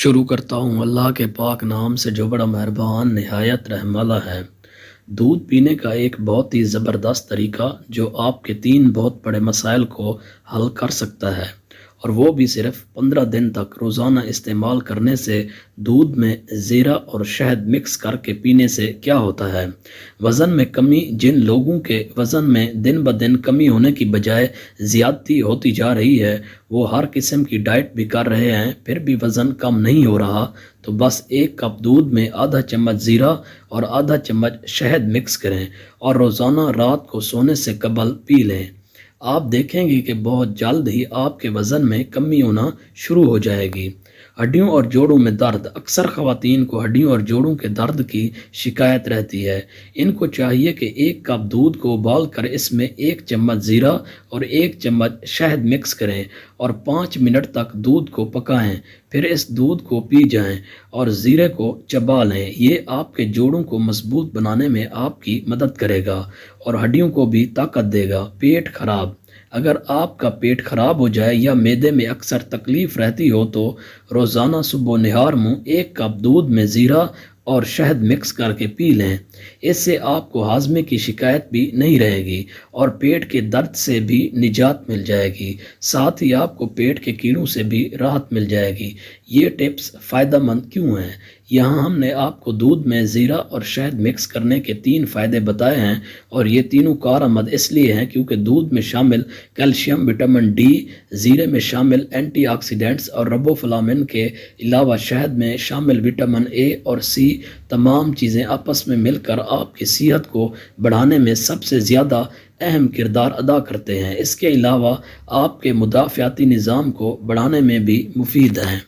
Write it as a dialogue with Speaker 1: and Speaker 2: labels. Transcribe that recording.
Speaker 1: شروع کرتا ہوں اللہ کے پاک نام سے جو بڑا مہربان نہایت رحم والا ہے۔ دودھ پینے کا ایک بہت ہی زبردست طریقہ جو آپ کے 3 بہت بڑے مسائل کو حل کر سکتا ہے، اور وہ بھی صرف 15 دن تک روزانہ استعمال کرنے سے۔ دودھ میں زیرہ اور شہد مکس کر کے پینے سے کیا ہوتا ہے؟ وزن میں کمی۔ جن لوگوں کے وزن میں دن بدن کمی ہونے کی بجائے زیادتی ہوتی جا رہی ہے، وہ ہر قسم کی ڈائٹ بھی کر رہے ہیں پھر بھی وزن کم نہیں ہو رہا، تو بس 1 کپ دودھ میں آدھا چمچ زیرہ اور آدھا چمچ شہد مکس کریں اور روزانہ رات کو سونے سے قبل پی لیں۔ آپ دیکھیں گے کہ بہت جلد ہی آپ کے وزن میں کمی ہونا شروع ہو جائے گی۔ ہڈیوں اور جوڑوں میں درد۔ اکثر خواتین کو ہڈیوں اور جوڑوں کے درد کی شکایت رہتی ہے۔ ان کو چاہیے کہ 1 کپ دودھ کو ابال کر اس میں 1 چمچ زیرہ اور 1 چمچ شہد مکس کریں اور 5 منٹ تک دودھ کو پکائیں، پھر اس دودھ کو پی جائیں اور زیرے کو چبا لیں۔ یہ آپ کے جوڑوں کو مضبوط بنانے میں آپ کی مدد کرے گا اور ہڈیوں کو بھی طاقت دے گا۔ پیٹ خراب۔ اگر آپ کا پیٹ خراب ہو جائے یا معدے میں اکثر تکلیف رہتی ہو تو روزانہ صبح و نہار منہ 1 کپ دودھ میں زیرہ اور شہد مکس کر کے پی لیں۔ اس سے آپ کو ہاضمے کی شکایت بھی نہیں رہے گی اور پیٹ کے درد سے بھی نجات مل جائے گی، ساتھ ہی آپ کو پیٹ کے کیڑوں سے بھی راحت مل جائے گی۔ یہ ٹپس فائدہ مند کیوں ہیں؟ یہاں ہم نے آپ کو دودھ میں زیرہ اور شہد مکس کرنے کے 3 فائدے بتائے ہیں، اور یہ تینوں کارآمد اس لیے ہیں کیونکہ دودھ میں شامل کیلشیم، وٹامن ڈی، زیرے میں شامل اینٹی آکسیڈنٹس اور ربوفلامن کے علاوہ شہد میں شامل وٹامن اے اور سی، تمام چیزیں آپس میں مل کر آپ کی صحت کو بڑھانے میں سب سے زیادہ اہم کردار ادا کرتے ہیں۔ اس کے علاوہ آپ کے مدافعتی نظام کو بڑھانے میں بھی مفید ہیں۔